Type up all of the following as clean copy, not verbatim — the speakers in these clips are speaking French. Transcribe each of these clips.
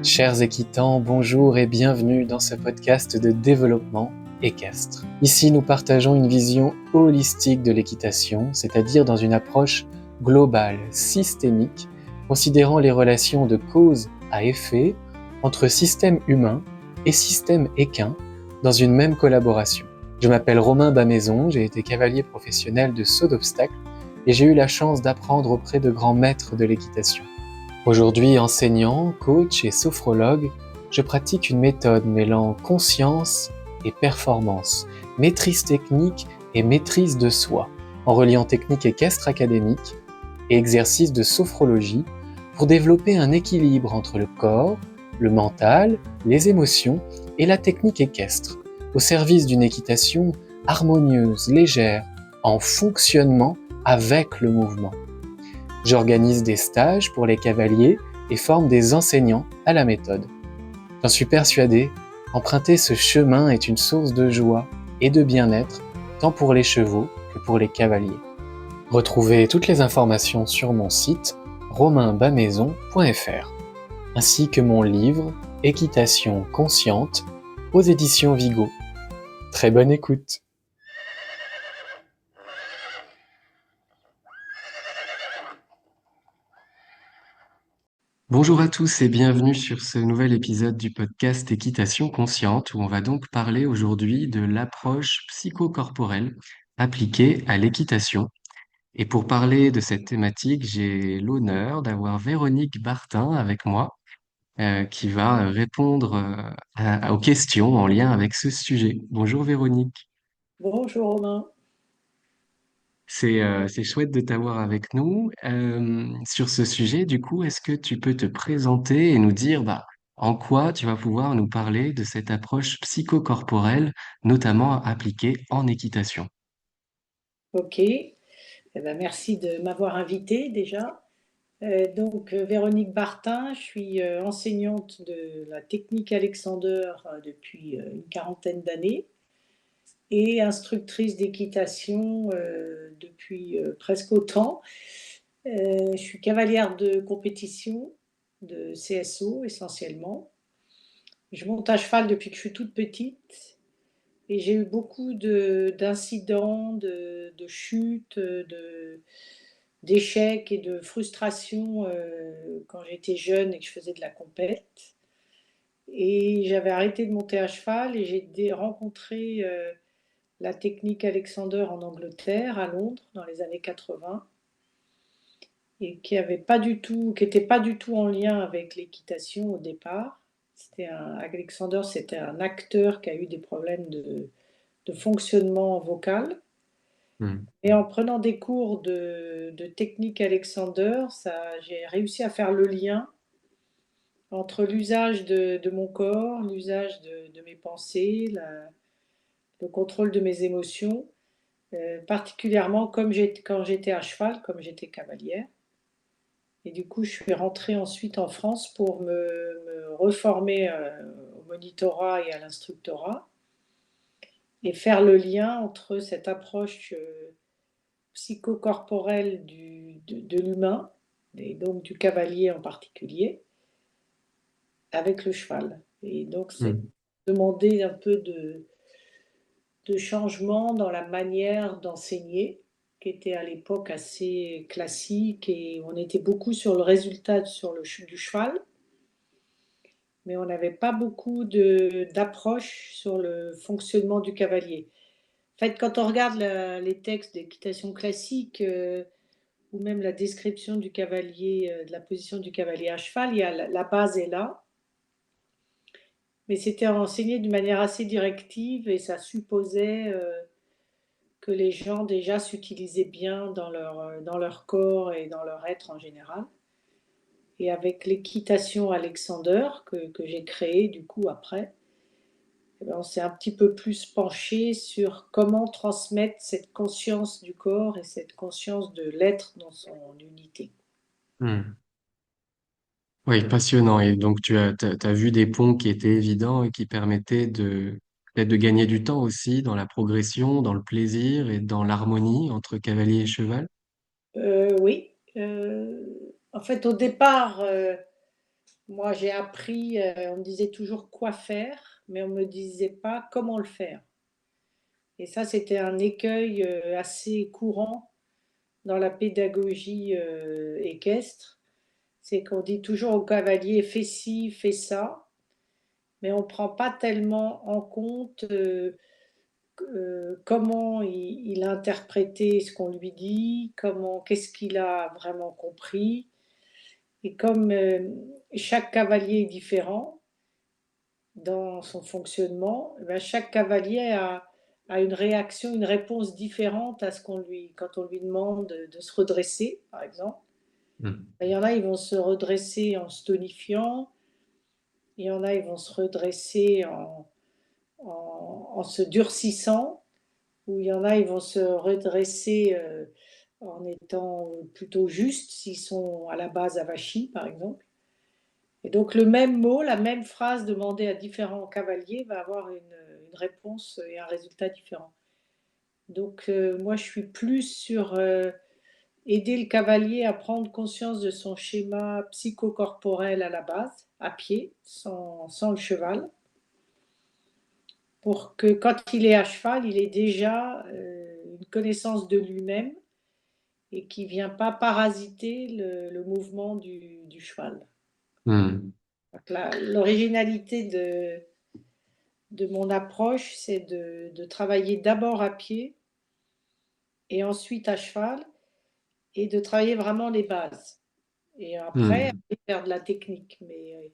Chers équitants, bonjour et bienvenue dans ce podcast de développement équestre. Ici, nous partageons une vision holistique de l'équitation, c'est-à-dire dans une approche globale, systémique, considérant les relations de cause à effet entre système humain et système équin dans une même collaboration. Je m'appelle Romain Bamaison, j'ai été cavalier professionnel de saut d'obstacles et j'ai eu la chance d'apprendre auprès de grands maîtres de l'équitation. Aujourd'hui, enseignant, coach et sophrologue, je pratique une méthode mêlant conscience et performance, maîtrise technique et maîtrise de soi, en reliant technique équestre académique et exercices de sophrologie pour développer un équilibre entre le corps, le mental, les émotions et la technique équestre, au service d'une équitation harmonieuse, légère, en fonctionnement avec le mouvement. J'organise des stages pour les cavaliers et forme des enseignants à la méthode. J'en suis persuadé, emprunter ce chemin est une source de joie et de bien-être, tant pour les chevaux que pour les cavaliers. Retrouvez toutes les informations sur mon site romainbamaison.fr, ainsi que mon livre Équitation consciente aux éditions Vigo. Très bonne écoute! Bonjour à tous et bienvenue sur ce nouvel épisode du podcast Équitation consciente où on va donc parler aujourd'hui de l'approche psychocorporelle appliquée à l'équitation. Et pour parler de cette thématique, j'ai l'honneur d'avoir Véronique Bartin avec moi qui va répondre aux questions en lien avec ce sujet. Bonjour Véronique. Bonjour Romain. C'est chouette de t'avoir avec nous. Sur ce sujet, du coup, est-ce que tu peux te présenter et nous dire en quoi tu vas pouvoir nous parler de cette approche psychocorporelle, notamment appliquée en équitation? Ok. Merci de m'avoir invité déjà. Véronique Bartin, je suis enseignante de la technique Alexander depuis une quarantaine d'années et instructrice d'équitation depuis presque autant. Je suis cavalière de compétition de CSO essentiellement. Je monte à cheval depuis que je suis toute petite. Et j'ai eu beaucoup d'incidents, de chutes, d'échecs et de frustrations quand j'étais jeune et que je faisais de la compète. Et j'avais arrêté de monter à cheval et j'ai rencontré la technique Alexander en Angleterre, à Londres, dans les années 80, et qui était pas du tout en lien avec l'équitation au départ. Alexander, c'était un acteur qui a eu des problèmes de fonctionnement vocal. Hmm. Et en prenant des cours de technique Alexander, j'ai réussi à faire le lien entre l'usage de mon corps, l'usage de mes pensées, le contrôle de mes émotions, particulièrement quand j'étais à cheval, comme j'étais cavalière. Et du coup, je suis rentrée ensuite en France pour me reformer au monitorat et à l'instructorat et faire le lien entre cette approche psychocorporelle de l'humain, et donc du cavalier en particulier, avec le cheval. Et donc, c'est Hmm. demander un peu de changement dans la manière d'enseigner, qui était à l'époque assez classique, et on était beaucoup sur le résultat du cheval, mais on n'avait pas beaucoup d'approche sur le fonctionnement du cavalier. En fait, quand on regarde les textes d'équitation classique, ou même la description du cavalier, de la position du cavalier à cheval, il y a la base est là, mais c'était enseigné d'une manière assez directive et ça supposait que les gens déjà s'utilisaient bien dans leur corps et dans leur être en général. Et avec l'équitation Alexander que j'ai créée du coup après, on s'est un petit peu plus penché sur comment transmettre cette conscience du corps et cette conscience de l'être dans son unité. Hmm. Oui, passionnant. Et donc, t'as vu des ponts qui étaient évidents et qui permettaient peut-être de gagner du temps aussi dans la progression, dans le plaisir et dans l'harmonie entre cavalier et cheval. Oui. En fait, au départ, Moi, j'ai appris, on me disait toujours quoi faire, mais on me disait pas comment le faire. Et ça, c'était un écueil assez courant dans la pédagogie équestre. C'est qu'on dit toujours au cavalier fais ci, fais ça, mais on ne prend pas tellement en compte comment il a interprété ce qu'on lui dit, qu'est-ce qu'il a vraiment compris. Et comme chaque cavalier est différent dans son fonctionnement, eh ben, chaque cavalier a une réaction, une réponse différente à ce qu'on lui, quand on lui demande de se redresser, par exemple. Mm. Il y en a, ils vont se redresser en se tonifiant, il y en a, ils vont se redresser en se durcissant, ou il y en a, ils vont se redresser en étant plutôt justes, s'ils sont à la base avachis, par exemple. Et donc le même mot, la même phrase demandée à différents cavaliers va avoir une réponse et un résultat différent. Donc moi, je suis plus sur aider le cavalier à prendre conscience de son schéma psychocorporel à la base, à pied, sans le cheval, pour que quand il est à cheval, il ait déjà une connaissance de lui-même et qui ne vient pas parasiter le mouvement du cheval. Mm. L'originalité de mon approche, c'est de travailler d'abord à pied et ensuite à cheval et de travailler vraiment les bases. Et après, Mm. aller faire de la technique. Mais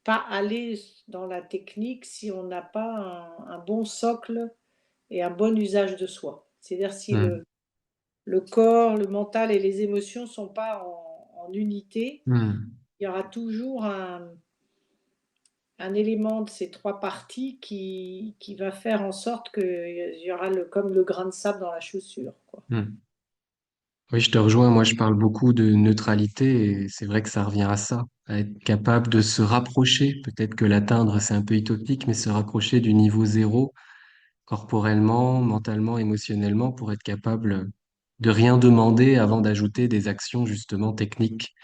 pas aller dans la technique si on n'a pas un bon socle et un bon usage de soi. C'est-à-dire si Mm. le corps, le mental et les émotions ne sont pas en unité, Mm. il y aura toujours un élément de ces trois parties qui va faire en sorte qu'il y aura comme le grain de sable dans la chaussure, quoi. Mm. Oui, je te rejoins. Moi, je parle beaucoup de neutralité et c'est vrai que ça revient à ça, à être capable de se rapprocher. Peut-être que l'atteindre, c'est un peu utopique, mais se rapprocher du niveau zéro, corporellement, mentalement, émotionnellement, pour être capable de rien demander avant d'ajouter des actions justement techniques,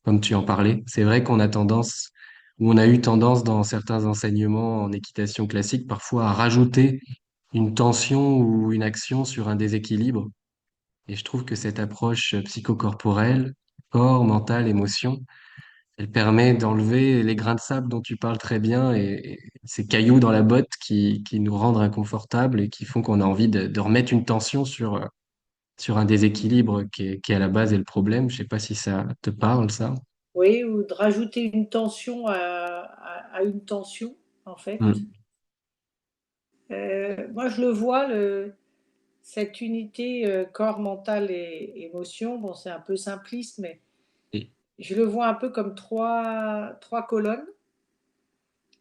comme tu en parlais. C'est vrai qu'on a tendance, ou on a eu tendance dans certains enseignements en équitation classique, parfois à rajouter une tension ou une action sur un déséquilibre. Et je trouve que cette approche psychocorporelle, corps, mental, émotion, elle permet d'enlever les grains de sable dont tu parles très bien et ces cailloux dans la botte qui nous rendent inconfortables et qui font qu'on a envie de remettre une tension sur un déséquilibre qui à la base est le problème. Je sais pas si ça te parle, ça. Oui, ou de rajouter une tension à une tension, en fait. Mm. Moi, je le vois, cette unité corps, mental et émotion. Bon, c'est un peu simpliste, mais Et- je le vois un peu comme trois colonnes.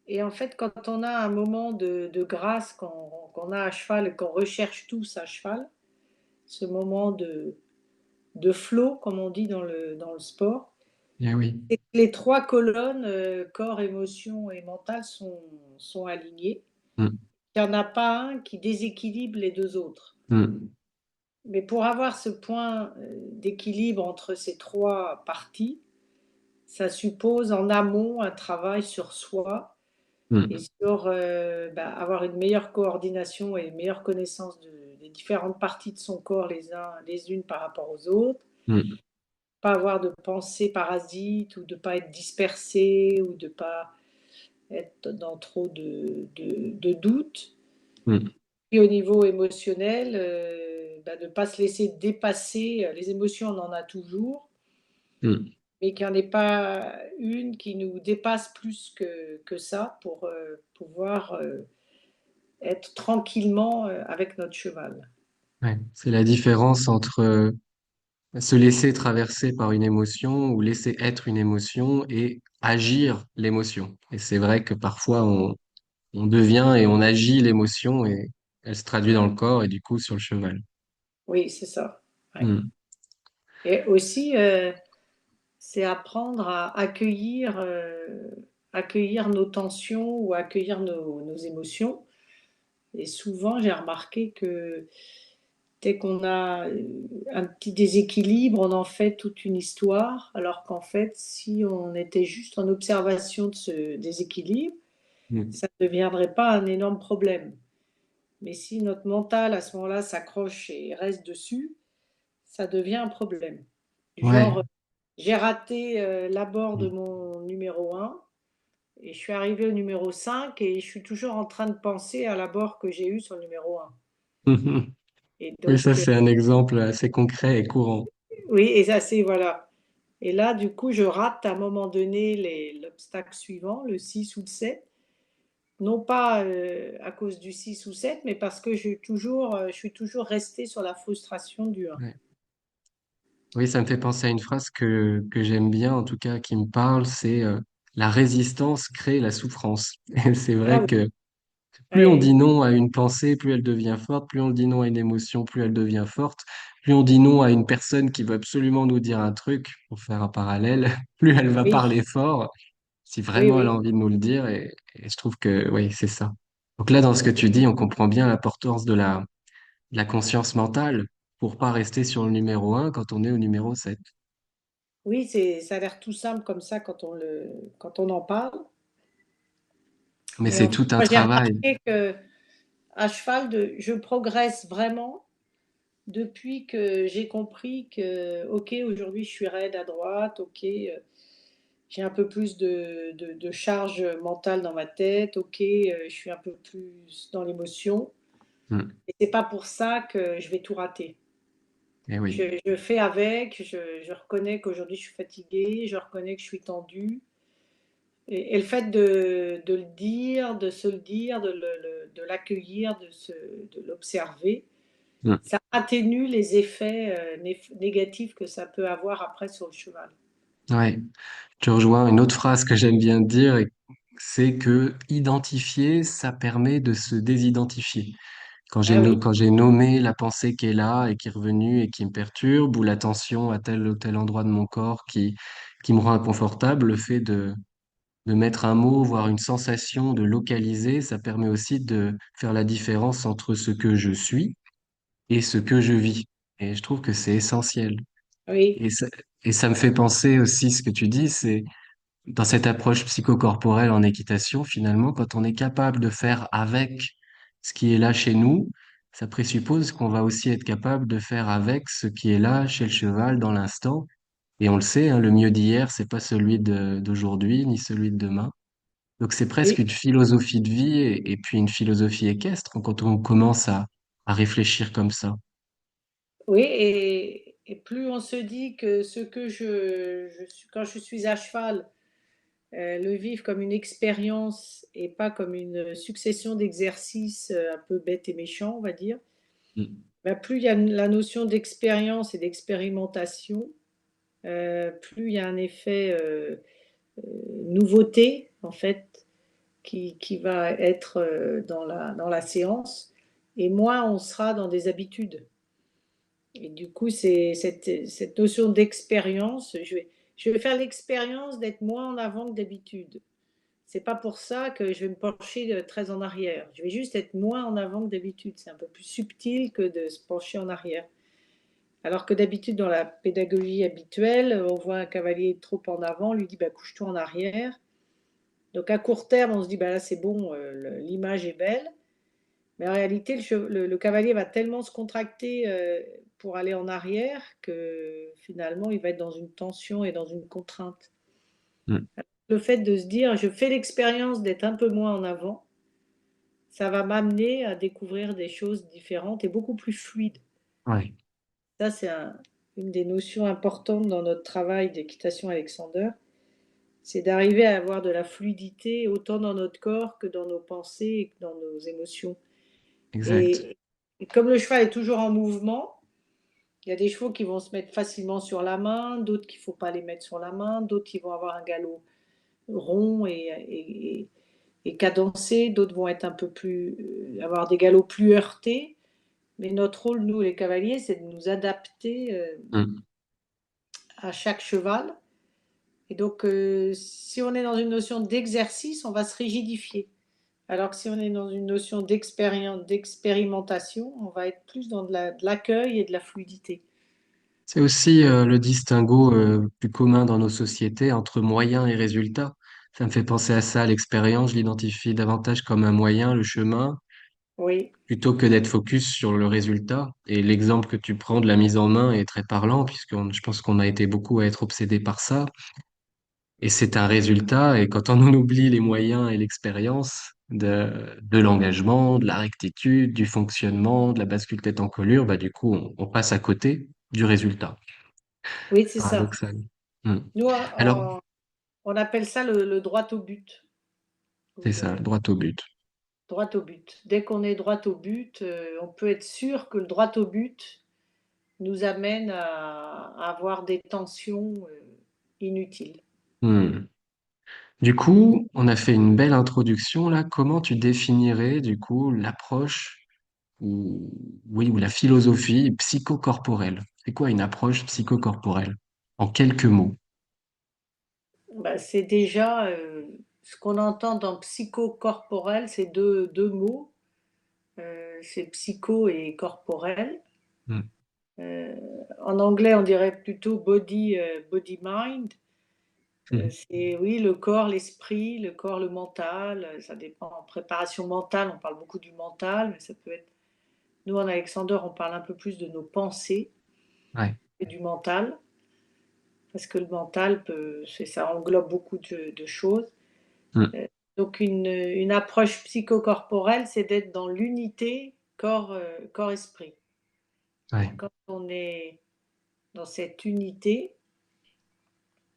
Et en fait, quand on a un moment de grâce, qu'on a à cheval et qu'on recherche tous à cheval, ce moment de flow, comme on dit dans le sport, Eh oui. et que les trois colonnes, corps, émotion et mental, sont alignées. Mm. Il n'y en a pas un qui déséquilibre les deux autres. Mm. Mais pour avoir ce point d'équilibre entre ces trois parties, ça suppose en amont un travail sur soi et Mm. sur avoir une meilleure coordination et une meilleure connaissance des différentes parties de son corps les unes par rapport aux autres. Mm. Pas avoir de pensées parasites ou de pas être dispersé ou de pas être dans trop de doutes. Mm. Et au niveau émotionnel, de ne pas se laisser dépasser. Les émotions, on en a toujours, Mm. mais qu'il n'y en ait pas une qui nous dépasse plus que ça pour pouvoir être tranquillement avec notre cheval. Ouais. C'est la différence entre se laisser traverser par une émotion ou laisser être une émotion et agir l'émotion. Et c'est vrai que parfois on devient et on agit l'émotion et elle se traduit dans le corps et du coup sur le cheval. Oui, c'est ça. Ouais. Hmm. Et aussi, c'est apprendre à accueillir nos tensions ou accueillir nos émotions. Et souvent, j'ai remarqué que Dès qu'on a un petit déséquilibre, on en fait toute une histoire, alors qu'en fait, si on était juste en observation de ce déséquilibre, Mm. ça ne deviendrait pas un énorme problème. Mais si notre mental, à ce moment-là, s'accroche et reste dessus, ça devient un problème. Ouais. Genre, j'ai raté l'abord de mon numéro un et je suis arrivée au numéro 5 et je suis toujours en train de penser à l'abord que j'ai eu sur le numéro un. Mhm. Et Oui, ça donc, c'est un exemple assez concret et courant. oui, et ça, c'est, voilà. Et là, du coup, je rate à un moment donné l'obstacle suivant, le 6 ou le 7. Non pas à cause du 6 ou 7, mais parce que je suis toujours restée sur la frustration du 1. Ouais. Oui, ça me fait penser à une phrase que j'aime bien, en tout cas qui me parle, c'est la résistance crée la souffrance. Et c'est Ah vrai oui, que plus on ouais, dit non à une pensée, plus elle devient forte, plus on dit non à une émotion, plus elle devient forte, plus on dit non à une personne qui veut absolument nous dire un truc, pour faire un parallèle, plus elle va oui, parler fort, si oui, vraiment elle a oui, envie de nous le dire, et je trouve que oui, c'est ça. Donc là, dans ce que tu dis, on comprend bien l'importance de la conscience mentale pour pas rester sur le numéro un quand on est au numéro 7. oui, ça a l'air tout simple comme ça quand on en parle. Mais Mais en c'est fait, tout un moi, j'ai travail. remarqué que à cheval, je progresse vraiment depuis que j'ai compris que, ok, aujourd'hui, je suis raide à droite, ok, j'ai un peu plus de charge mentale dans ma tête, ok, je suis un peu plus dans l'émotion. Hmm. Et c'est pas pour ça que je vais tout rater. Eh oui, Je fais avec, je reconnais qu'aujourd'hui je suis fatiguée, je reconnais que je suis tendue. Et le fait de le dire, de se le dire, de l'accueillir, de l'observer, hmm. ça atténue les effets négatifs que ça peut avoir après sur le cheval. Ouais. Tu rejoins une autre phrase que j'aime bien dire, c'est que identifier, ça permet de se désidentifier. Ah oui, Quand j'ai nommé la pensée qui est là et qui est revenue et qui me perturbe, ou la tension à tel ou tel endroit de mon corps qui me rend inconfortable, le fait de mettre un mot, voire une sensation, de localiser, ça permet aussi de faire la différence entre ce que je suis et ce que je vis. Et je trouve que c'est essentiel. oui, Et ça, et ça me fait penser aussi ce que tu dis, c'est dans cette approche psychocorporelle en équitation, finalement, quand on est capable de faire avec ce qui est là chez nous, ça présuppose qu'on va aussi être capable de faire avec ce qui est là chez le cheval dans l'instant. Et on le sait, hein, le mieux d'hier, c'est pas celui d'aujourd'hui, ni celui de demain. Donc c'est presque oui, une philosophie de vie et puis une philosophie équestre quand on commence à réfléchir comme ça. oui. Et plus on se dit que ce que quand je suis à cheval, le vivre comme une expérience et pas comme une succession d'exercices un peu bêtes et méchants, on va dire, Mm. ben, plus il y a la notion d'expérience et d'expérimentation, plus il y a un effet nouveauté, en fait, qui va être dans la séance, et moins on sera dans des habitudes. Et du coup, c'est cette notion d'expérience. Je vais faire l'expérience d'être moins en avant que d'habitude. C'est pas pour ça que je vais me pencher très en arrière. Je vais juste être moins en avant que d'habitude. C'est un peu plus subtil que de se pencher en arrière. Alors que d'habitude, dans la pédagogie habituelle, on voit un cavalier trop en avant, on lui dit bah, couche-toi en arrière. Donc à court terme, on se dit bah, là c'est bon, l'image est belle. Mais en réalité, le cavalier va tellement se contracter pour aller en arrière que finalement, il va être dans une tension et dans une contrainte. Mm. Le fait de se dire je fais l'expérience d'être un peu moins en avant, ça va m'amener à découvrir des choses différentes et beaucoup plus fluides. Ouais, Ça, c'est une des notions importantes dans notre travail d'équitation Alexander, c'est d'arriver à avoir de la fluidité autant dans notre corps que dans nos pensées et que dans nos émotions. exact. Et comme le cheval est toujours en mouvement, il y a des chevaux qui vont se mettre facilement sur la main, d'autres qu'il ne faut pas les mettre sur la main, d'autres qui vont avoir un galop rond et cadencé, d'autres vont être un peu plus, avoir des galops plus heurtés. Mais notre rôle, nous les cavaliers, c'est de nous adapter Mm. à chaque cheval. Et donc, si on est dans une notion d'exercice, on va se rigidifier. Alors que si on est dans une notion d'expérimentation, on va être plus dans de l'accueil et de la fluidité. C'est aussi le distinguo plus commun dans nos sociétés entre moyens et résultats. Ça me fait penser à ça, l'expérience, je l'identifie davantage comme un moyen, le chemin, Oui, plutôt que d'être focus sur le résultat. Et l'exemple que tu prends de la mise en main est très parlant, puisque je pense qu'on a été beaucoup à être obsédé par ça. Et c'est un résultat, et quand on en oublie les moyens et l'expérience de l'engagement, de la rectitude, du fonctionnement, de la bascule tête en colure, bah du coup, on passe à côté du résultat, oui, c'est ça. paradoxal. Hmm. Nous, Alors, on appelle ça le droit au but. c'est Vous ça, avez droit au but. droit au but. Dès qu'on est droit au but, on peut être sûr que le droit au but nous amène à avoir des tensions inutiles. Hmm. Du coup, on a fait une belle introduction là. Comment tu définirais du coup l'approche ou oui ou la philosophie psychocorporelle? C'est quoi une approche psychocorporelle? En quelques mots. Bah, c'est déjà ce qu'on entend dans psychocorporel, c'est deux mots, c'est psycho et corporel. Hmm. Euh, En anglais, on dirait plutôt body-mind. Hmm. C'est oui, le corps, l'esprit, le corps, le mental. Ça dépend. En préparation mentale, on parle beaucoup du mental, mais ça peut être. Nous, en Alexander, on parle un peu plus de nos pensées Ouais. et du mental, parce que le mental ça englobe beaucoup de choses. Hmm. Donc, une approche psychocorporelle, c'est d'être dans l'unité corps-esprit. Et Ouais. quand on est dans cette unité,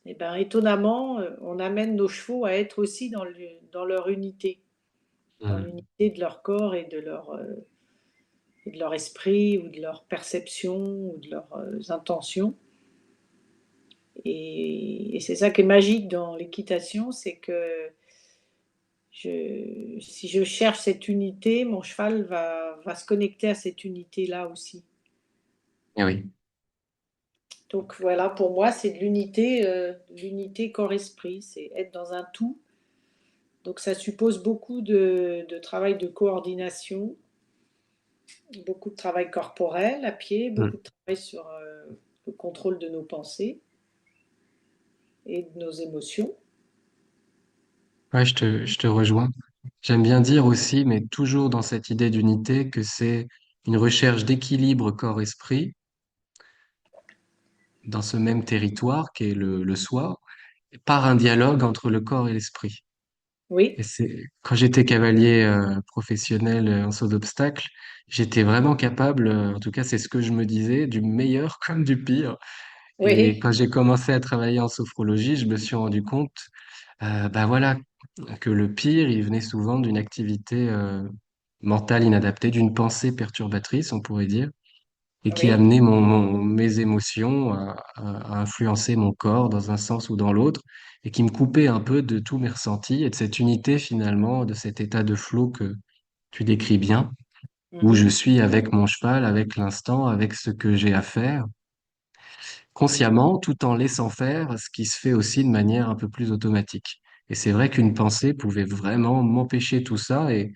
eh ben, étonnamment, on amène nos chevaux à être aussi dans leur unité, dans Hmm. l'unité de leur corps et de leur esprit, ou de leur perception, ou de leurs intentions. Et c'est ça qui est magique dans l'équitation, c'est que si je cherche cette unité, mon cheval va se connecter à cette unité-là aussi. Eh oui. Donc voilà, pour moi, c'est de l'unité corps-esprit, c'est être dans un tout. Donc ça suppose beaucoup de travail de coordination, beaucoup de travail corporel à pied, Hmm. beaucoup de travail sur le contrôle de nos pensées et de nos émotions. Ouais, je te rejoins. J'aime bien dire aussi, mais toujours dans cette idée d'unité, que c'est une recherche d'équilibre corps-esprit dans ce même territoire qu'est le soi, par un dialogue entre le corps et l'esprit. Et Oui, c'est quand j'étais cavalier professionnel en saut d'obstacle, j'étais vraiment capable, en tout cas c'est ce que je me disais, du meilleur comme du pire. Et oui, quand j'ai commencé à travailler en sophrologie, je me suis rendu compte, bah voilà, que le pire, il venait souvent d'une activité mentale inadaptée, d'une pensée perturbatrice, on pourrait dire, et qui oui, amenait mes émotions à influencer mon corps dans un sens ou dans l'autre, et qui me coupait un peu de tous mes ressentis et de cette unité finalement, de cet état de flow que tu décris bien, où je mhm, suis avec mon cheval, avec l'instant, avec ce que j'ai à faire, consciemment, tout en laissant faire ce qui se fait aussi de manière un peu plus automatique. Et c'est vrai qu'une pensée pouvait vraiment m'empêcher tout ça et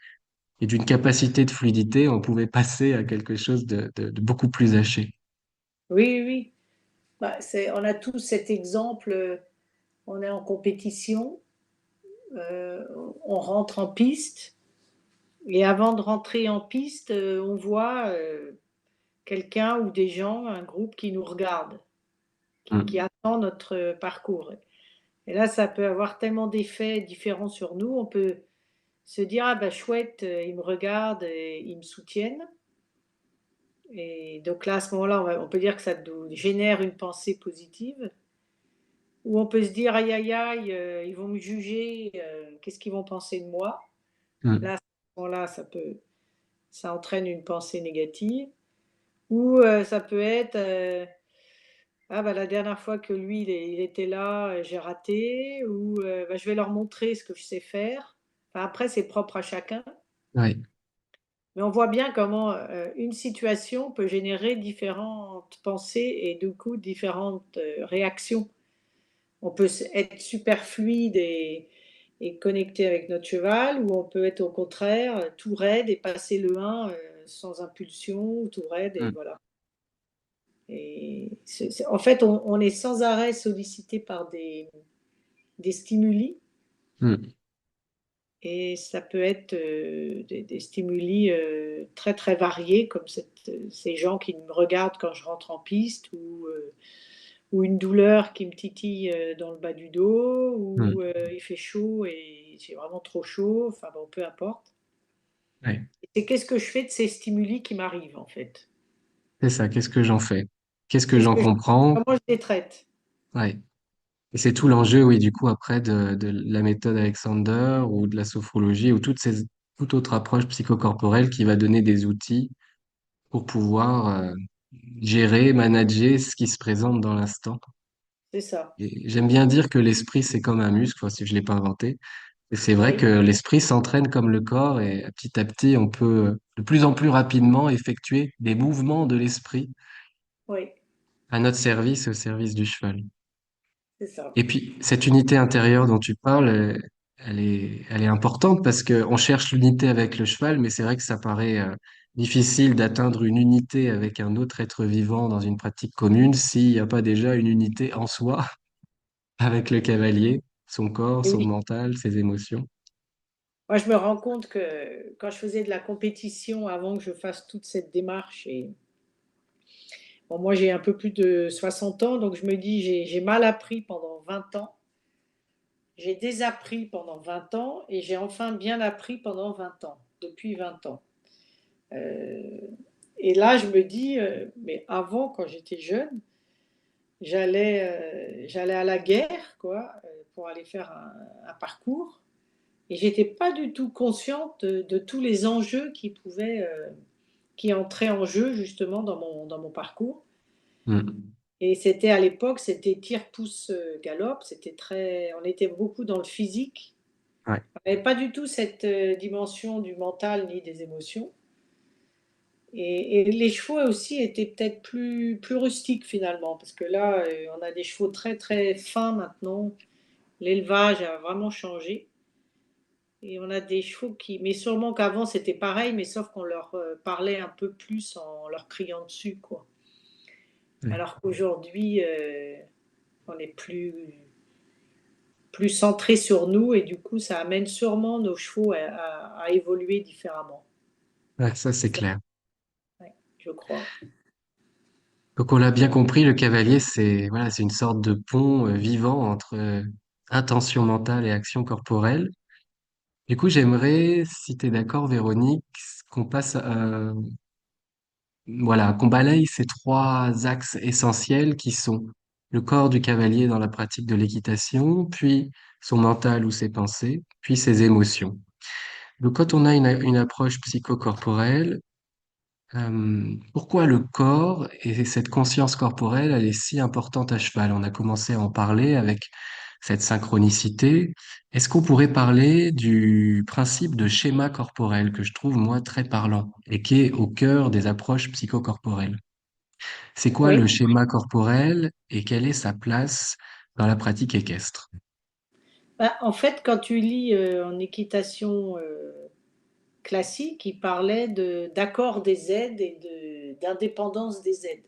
d'une capacité de fluidité, on pouvait passer à quelque chose de beaucoup plus haché. oui, oui. Bah, on a tous cet exemple, on est en compétition, euh, on rentre en piste, et avant de rentrer en piste, on voit quelqu'un ou des gens, un groupe qui nous regarde, qui Mm. attend notre parcours. Et là, ça peut avoir tellement d'effets différents sur nous. On peut se dire, ah ben chouette, ils me regardent et ils me soutiennent. Et donc là, à ce moment-là, on peut dire que ça nous génère une pensée positive. Ou on peut se dire, aïe, aïe, aïe, ils vont me juger, qu'est-ce qu'ils vont penser de moi? Mm. Là, à ce moment-là, ça entraîne une pensée négative. Ou ça peut être, ah bah la dernière fois que lui, il était là, j'ai raté. Ou bah, je vais leur montrer ce que je sais faire. Enfin, après, c'est propre à chacun. Ouais. Mais on voit bien comment une situation peut générer différentes pensées et du coup différentes réactions. On peut être super fluide et connecter avec notre cheval, ou on peut être au contraire tout raide et passer le 1 sans impulsion, tout raide, et Mm. voilà. Et en fait, on est sans arrêt sollicité par des stimuli, Mm. et ça peut être des stimuli très très variés, comme ces gens qui me regardent quand je rentre en piste, ou une douleur qui me titille dans le bas du dos, ou Mm. il fait chaud et j'ai vraiment trop chaud, enfin bon, peu importe. Ouais. Et qu'est-ce que je fais de ces stimuli qui m'arrivent en fait? C'est ça, qu'est-ce que j'en fais? Qu'est-ce que Qu'est-ce j'en que comprends? comment je les traite? Ouais. Et c'est tout l'enjeu, oui, du coup, après de la méthode Alexander ou de la sophrologie ou toute autre approche psychocorporelle qui va donner des outils pour pouvoir gérer, manager ce qui se présente dans l'instant. C'est ça. Et j'aime bien dire que l'esprit, c'est comme un muscle, enfin, si je l'ai pas inventé. Et c'est vrai que Oui, l'esprit s'entraîne comme le corps et à petit, on peut de plus en plus rapidement effectuer des mouvements de l'esprit oui, à notre service, au service du cheval. c'est ça. Et puis, cette unité intérieure dont tu parles, elle est importante parce qu'on cherche l'unité avec le cheval, mais c'est vrai que ça paraît difficile d'atteindre une unité avec un autre être vivant dans une pratique commune s'il n'y a pas déjà une unité en soi avec le cavalier, son corps, Et son oui, mental, ses émotions. moi je me rends compte que quand je faisais de la compétition avant que je fasse toute cette démarche, et bon, moi j'ai un peu plus de 60 ans, donc je me dis j'ai mal appris pendant 20 ans, j'ai désappris pendant 20 ans, et j'ai enfin bien appris pendant 20 ans, depuis 20 ans. Euh, et là je me dis, mais avant, quand j'étais jeune, j'allais à la guerre, quoi, pour aller faire un parcours. Et j'étais pas du tout consciente de tous les enjeux qui entraient en jeu justement dans mon parcours. Mm. Et c'était à l'époque, c'était tir, pousse, galop. On était beaucoup dans le physique. Ouais. On n'avait pas du tout cette dimension du mental ni des émotions. Et les chevaux aussi étaient peut-être plus rustiques finalement, parce que là, on a des chevaux très très fins maintenant. L'élevage a vraiment changé. Et on a des chevaux mais sûrement qu'avant c'était pareil, mais sauf qu'on leur parlait un peu plus en leur criant dessus, quoi. Ouais. Alors qu'aujourd'hui, on est plus centré sur nous, et du coup, ça amène sûrement nos chevaux à évoluer différemment. Ouais, ça, c'est C'est ça, clair. ouais, je crois. Donc, on l'a bien compris, le cavalier, c'est voilà, c'est une sorte de pont vivant entre intention mentale et action corporelle. Du coup, j'aimerais, si tu es d'accord, Véronique, qu'on passe, voilà, qu'on balaye ces trois axes essentiels qui sont le corps du cavalier dans la pratique de l'équitation, puis son mental ou ses pensées, puis ses émotions. Donc, quand on a une approche psychocorporelle, pourquoi le corps et cette conscience corporelle, elle est si importante à cheval? On a commencé à en parler avec cette synchronicité. Est-ce qu'on pourrait parler du principe de schéma corporel que je trouve, moi, très parlant et qui est au cœur des approches psychocorporelles? C'est quoi Oui. le schéma corporel et quelle est sa place dans la pratique équestre? Bah, en fait, quand tu lis en équitation classique, il parlait d'accord des aides et d'indépendance des aides.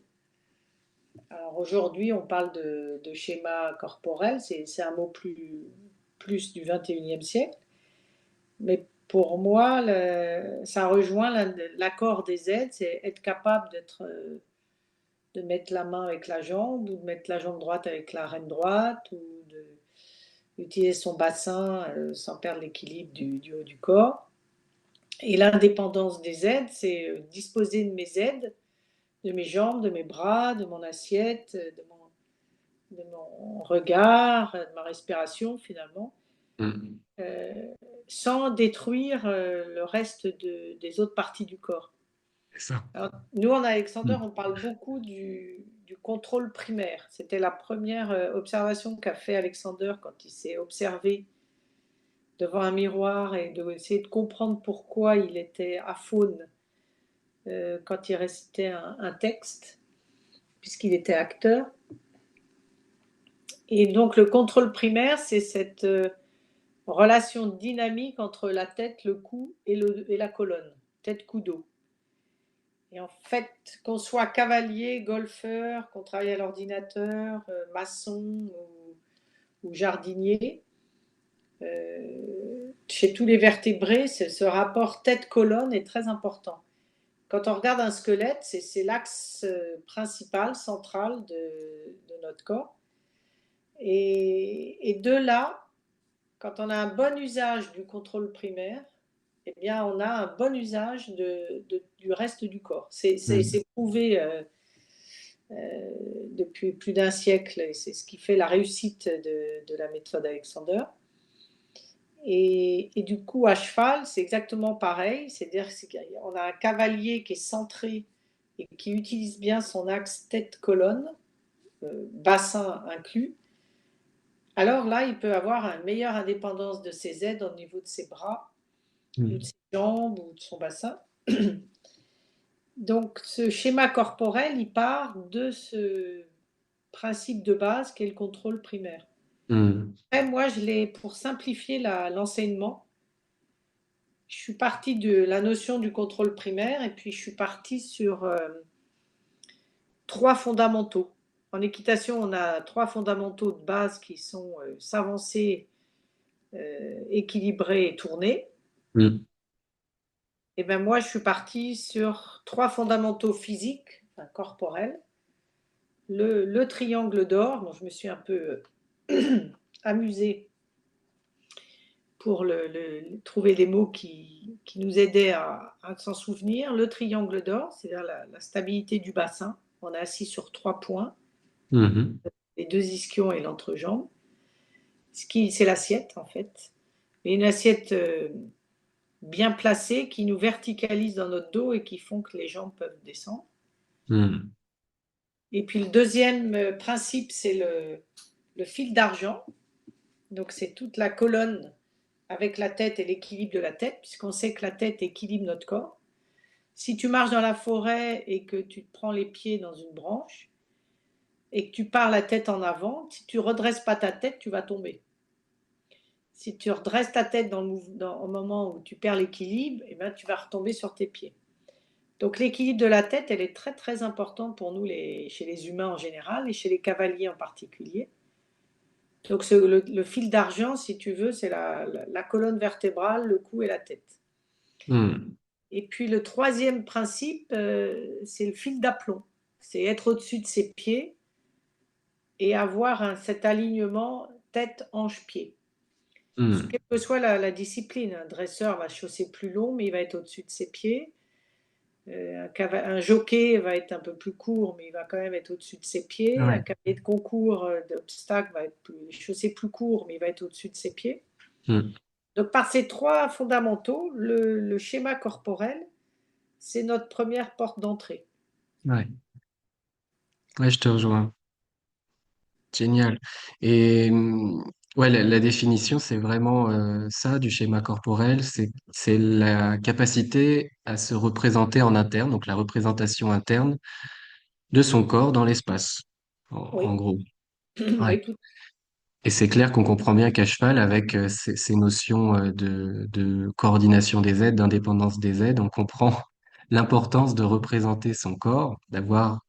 Alors aujourd'hui, on parle de schéma corporel, c'est un mot plus du 21e siècle. Mais pour moi, ça rejoint l'accord des aides, c'est être capable de mettre la main avec la jambe, ou de mettre la jambe droite avec la reine droite, ou d'utiliser son bassin sans perdre l'équilibre du haut du corps. Et l'indépendance des aides, c'est disposer de mes aides, de mes jambes, de mes bras, de mon assiette, de mon regard, de ma respiration finalement, Mm. euh, sans détruire le reste des autres parties du corps. C'est ça. Alors, nous, en Alexander, Mm. on parle beaucoup du contrôle primaire. C'était la première observation qu'a fait Alexander quand il s'est observé devant un miroir, et d'essayer de comprendre pourquoi il était aphone quand il récitait un texte, puisqu'il était acteur. Et donc le contrôle primaire, c'est relation dynamique entre la tête, le cou et la colonne, tête-cou-dos. Et en fait, qu'on soit cavalier, golfeur, qu'on travaille à l'ordinateur, maçon ou jardinier, chez tous les vertébrés, ce rapport tête-colonne est très important. Quand on regarde un squelette, c'est l'axe principal, central de notre corps. Et de là, quand on a un bon usage du contrôle primaire, eh bien, on a un bon usage du reste du corps. C'est Mm. prouvé depuis plus d'un siècle, et c'est ce qui fait la réussite de la méthode Alexander. Et du coup, à cheval, c'est exactement pareil. C'est-à-dire qu'on a un cavalier qui est centré et qui utilise bien son axe tête-colonne, bassin inclus. Alors là, il peut avoir une meilleure indépendance de ses aides au niveau de ses bras, ou de Mm. ses jambes, ou de son bassin. Donc, ce schéma corporel, il part de ce principe de base qui est le contrôle primaire. Mm. Après, moi, pour simplifier l'enseignement, je suis partie de la notion du contrôle primaire et puis je suis partie sur trois fondamentaux. En équitation, on a trois fondamentaux de base qui sont s'avancer, équilibrer et tourner. Mm. Et bien moi, je suis partie sur trois fondamentaux physiques, enfin, corporels. Le triangle d'or, dont je me suis un peu amusée pour trouver les mots qui nous aidaient à s'en souvenir. Le triangle d'or, c'est-à-dire la stabilité du bassin. On est assis sur trois points, Mhm. les deux ischions et l'entrejambe. C'est l'assiette, en fait. Et une assiette bien placée qui nous verticalise dans notre dos et qui font que les jambes peuvent descendre. Mm. Et puis le deuxième principe, c'est le fil d'argent. Donc c'est toute la colonne avec la tête et l'équilibre de la tête, puisqu'on sait que la tête équilibre notre corps. Si tu marches dans la forêt et que tu te prends les pieds dans une branche et que tu pars la tête en avant, si tu ne redresses pas ta tête, tu vas tomber. Si tu redresses ta tête au moment où tu perds l'équilibre, eh ben, tu vas retomber sur tes pieds. Donc l'équilibre de la tête, elle est très très importante pour nous chez les humains en général et chez les cavaliers en particulier. Donc le fil d'argent, si tu veux, c'est la colonne vertébrale, le cou et la tête. Mm. Et puis le troisième principe, c'est le fil d'aplomb. C'est être au-dessus de ses pieds et avoir cet alignement tête, hanche, pied. Mm. Quelle que soit la discipline, un dresseur va chausser plus long, mais il va être au-dessus de ses pieds. Un jockey va être un peu plus court, mais il va quand même être au-dessus de ses pieds. Un Ouais. cavalier de concours d'obstacles va être chaussé plus court, mais il va être au-dessus de ses pieds. Mm. Donc, par ces trois fondamentaux, le schéma corporel, c'est notre première porte d'entrée. Ouais. Ouais, je te rejoins. Génial. Et ouais, la définition, c'est vraiment ça du schéma corporel, c'est la capacité à se représenter en interne, donc la représentation interne de son corps dans l'espace, en Oui, gros. Ouais. oui, tout. Et c'est clair qu'on comprend bien qu'à cheval, avec ces notions de coordination des aides, d'indépendance des aides, on comprend l'importance de représenter son corps, d'avoir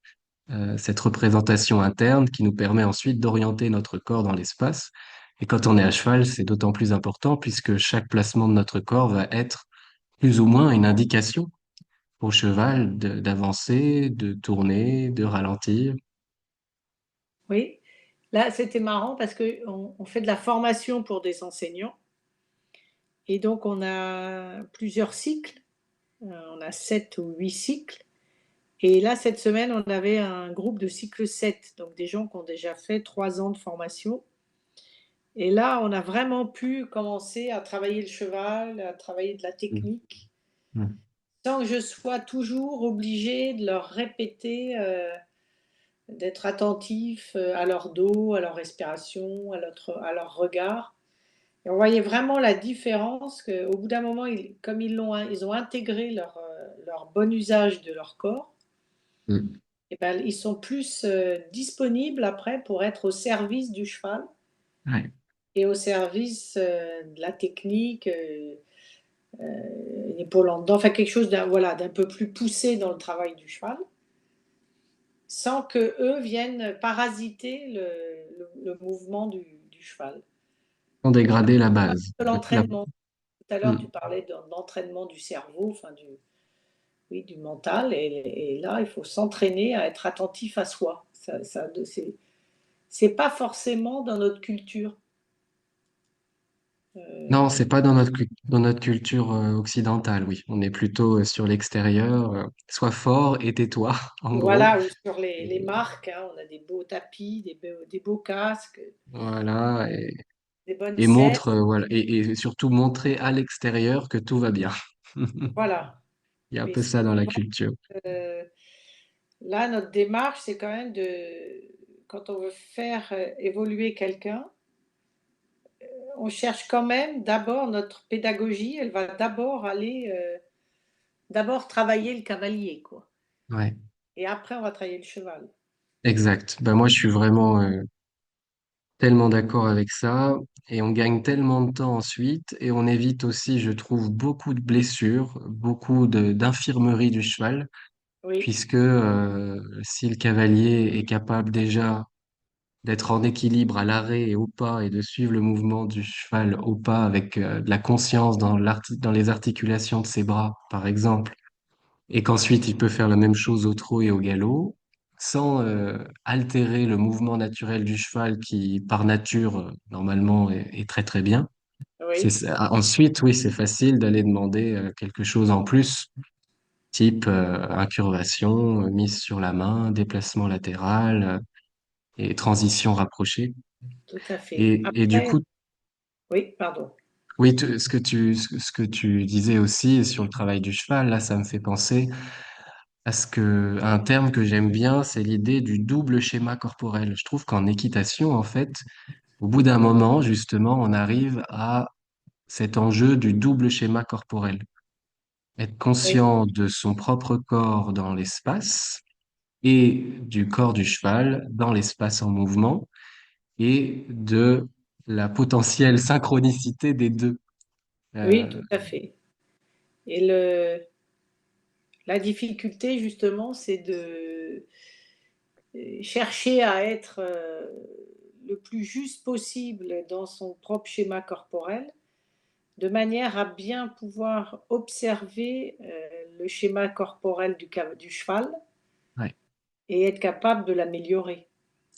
cette représentation interne qui nous permet ensuite d'orienter notre corps dans l'espace. Et quand on est à cheval, c'est d'autant plus important puisque chaque placement de notre corps va être plus ou moins une indication au cheval d'avancer, de tourner, de ralentir. Oui. Là, c'était marrant parce qu'on fait de la formation pour des enseignants. Et donc, on a plusieurs cycles. On a 7 ou 8 cycles. Et là, cette semaine, on avait un groupe de cycle 7, donc des gens qui ont déjà fait 3 ans de formation. Et là, on a vraiment pu commencer à travailler le cheval, à travailler de la Mm. technique, Mm. sans que je sois toujours obligée de leur répéter, d'être attentif à leur dos, à leur respiration, à leur regard. Et on voyait vraiment la différence qu'au bout d'un moment, comme ils ont intégré leur bon usage de leur corps, Mm. et ben, ils sont plus disponibles après pour être au service du cheval Ouais. et au service de la technique, une épaule en dedans, enfin quelque chose voilà, d'un peu plus poussé dans le travail du cheval, sans que eux viennent parasiter le mouvement du cheval. Sans Donc là, dégrader la c'est base. de l'entraînement. Tout à l'heure, tu Hmm. parlais d'entraînement du cerveau, enfin oui, du mental, et là, il faut s'entraîner à être attentif à soi. C'est pas forcément dans notre culture. Non, Euh, c'est pas dans notre culture occidentale, oui. On est plutôt sur l'extérieur. Sois fort et tais-toi, en gros. voilà, ou sur les Et marques, hein, on a des beaux tapis, des beaux casques, voilà. des bonnes Et selles. montre, voilà. Et surtout montrer à l'extérieur que tout va bien. Voilà. Il y a un Mais peu ça dans la souvent, culture. euh, là, notre démarche, c'est quand même quand on veut faire évoluer quelqu'un, on cherche quand même d'abord notre pédagogie, elle va d'abord aller, d'abord travailler le cavalier, quoi. Ouais, Et après, on va travailler le cheval. exact. Ben moi, je suis vraiment tellement d'accord avec ça. Et on gagne tellement de temps ensuite. Et on évite aussi, je trouve, beaucoup de blessures, beaucoup d'infirmerie du cheval. Oui, Puisque si le cavalier est capable déjà d'être en équilibre à l'arrêt et au pas et de suivre le mouvement du cheval au pas avec de la conscience dans les articulations de ses bras, par exemple, et qu'ensuite il peut faire la même chose au trot et au galop, sans altérer le mouvement naturel du cheval qui, par nature, normalement, est très très bien. oui, Ensuite, oui, c'est facile d'aller demander quelque chose en plus, type incurvation, mise sur la main, déplacement latéral et transition rapprochée. tout à fait. Et du Après, coup, oui, pardon. oui, ce que tu disais aussi sur le travail du cheval, là, ça me fait penser à un terme que j'aime bien, c'est l'idée du double schéma corporel. Je trouve qu'en équitation, en fait, au bout d'un moment, justement, on arrive à cet enjeu du double schéma corporel. Être Oui, conscient de son propre corps dans l'espace et du corps du cheval dans l'espace en mouvement et de la potentielle synchronicité des deux. oui, Euh, tout à fait. Et la difficulté, justement, c'est de chercher à être le plus juste possible dans son propre schéma corporel, de manière à bien pouvoir observer le schéma corporel du cheval ouais, et être capable de l'améliorer.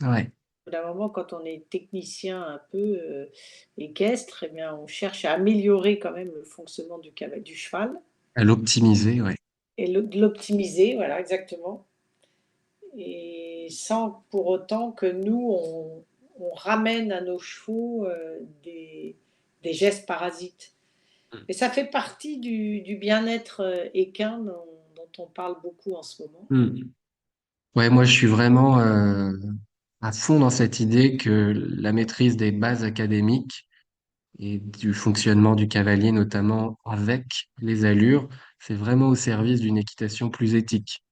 ouais, Au bout d'un moment, quand on est technicien un peu équestre, eh bien, on cherche à améliorer quand même le fonctionnement du cheval à l'optimiser, ouais. et de l'optimiser, voilà, exactement. Et sans pour autant que nous, on ramène à nos chevaux des gestes parasites. Et ça fait partie du bien-être équin dont on parle beaucoup en ce moment. Hmm. Ouais, moi je suis vraiment à fond dans cette idée que la maîtrise des bases académiques et du fonctionnement du cavalier, notamment avec les allures, c'est vraiment au service d'une équitation plus éthique.